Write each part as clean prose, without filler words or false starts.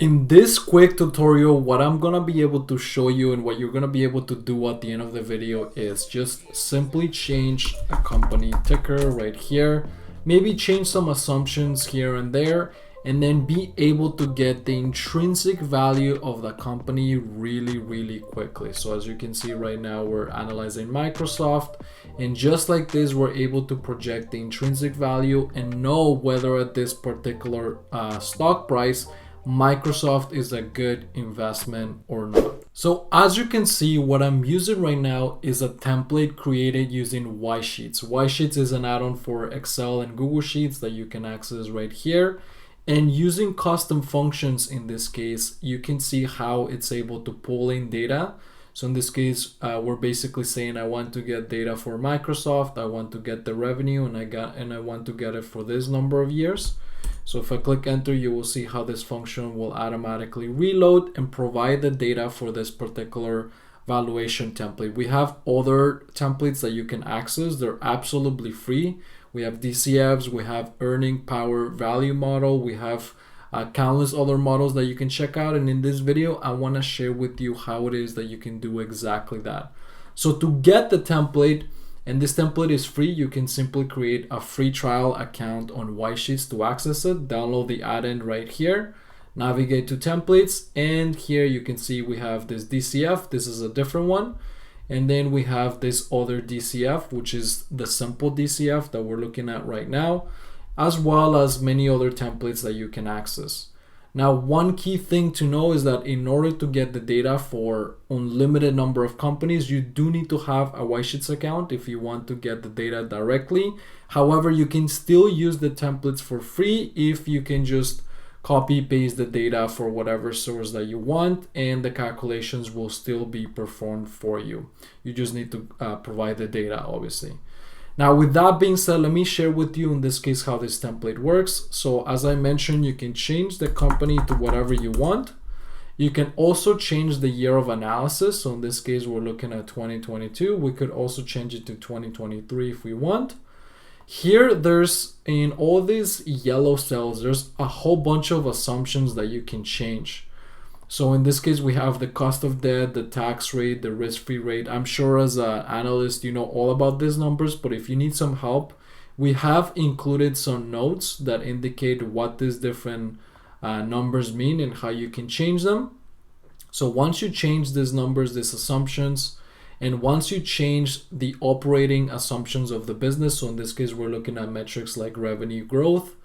In this quick tutorial, what I'm gonna be able to show you and what you're gonna be able to do at the end of the video is just simply change a company ticker right here, maybe change some assumptions here and there, and then be able to get the intrinsic value of the company really quickly. So as you can see right now, we're analyzing Microsoft, and just like this, we're able to project the intrinsic value and know whether at this particular stock price Microsoft is a good investment or not. So as you can see, what I'm using right now is a template created using Wisesheets. Wisesheets is an add-on for Excel and Google Sheets that you can access right here. And using custom functions in this case, you can see how it's able to pull in data. So in this case, we're basically saying I want to get data for Microsoft, I want to get the revenue, and I want to get it for this number of years. So if I click enter, you will see how this function will automatically reload and provide the data for this particular valuation template. We have other templates that you can access. They're absolutely free. We have DCFs, we have earning power value model, we have countless other models that you can check out. And in this video, I want to share with you how it is that you can do exactly that. So to get the template, and this template is free, you can simply create a free trial account on Wisesheets to access it. Download the add-in right here, navigate to templates, and here you can see we have this DCF. This is a different one. And then we have this other DCF, which is the simple DCF that we're looking at right now, as well as many other templates that you can access. Now, one key thing to know is that in order to get the data for unlimited number of companies, you do need to have a Wisesheets account if you want to get the data directly. However, you can still use the templates for free if you can just copy paste the data for whatever source that you want, and the calculations will still be performed for you. You just need to provide the data, obviously. Now, with that being said, let me share with you in this case how this template works. So as I mentioned, you can change the company to whatever you want. You can also change the year of analysis. So in this case, we're looking at 2022. We could also change it to 2023 if we want. Here, there's in all these yellow cells, there's a whole bunch of assumptions that you can change. So in this case, we have the cost of debt, the tax rate, the risk-free rate. I'm sure as an analyst, you know all about these numbers, but if you need some help, we have included some notes that indicate what these different numbers mean and how you can change them. So once you change these numbers, these assumptions, and once you change the operating assumptions of the business, so in this case, we're looking at metrics like revenue growth,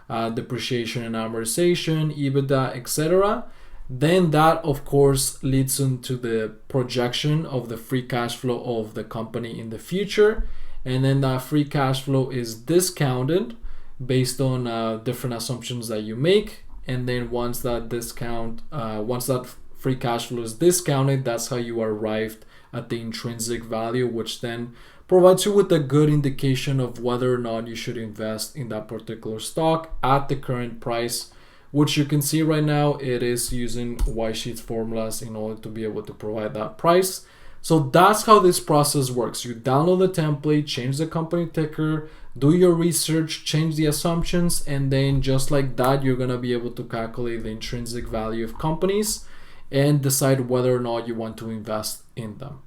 depreciation and amortization, EBITDA, etc., then that of course leads into the projection of the free cash flow of the company in the future. And then that free cash flow is discounted based on different assumptions that you make. And then once that free cash flow is discounted, that's how you arrived at the intrinsic value, which then provides you with a good indication of whether or not you should invest in that particular stock at the current price, which you can see right now, it is using Wisesheets formulas in order to be able to provide that price. So that's how this process works. You download the template, change the company ticker, do your research, change the assumptions, and then just like that, you're gonna be able to calculate the intrinsic value of companies and decide whether or not you want to invest in them.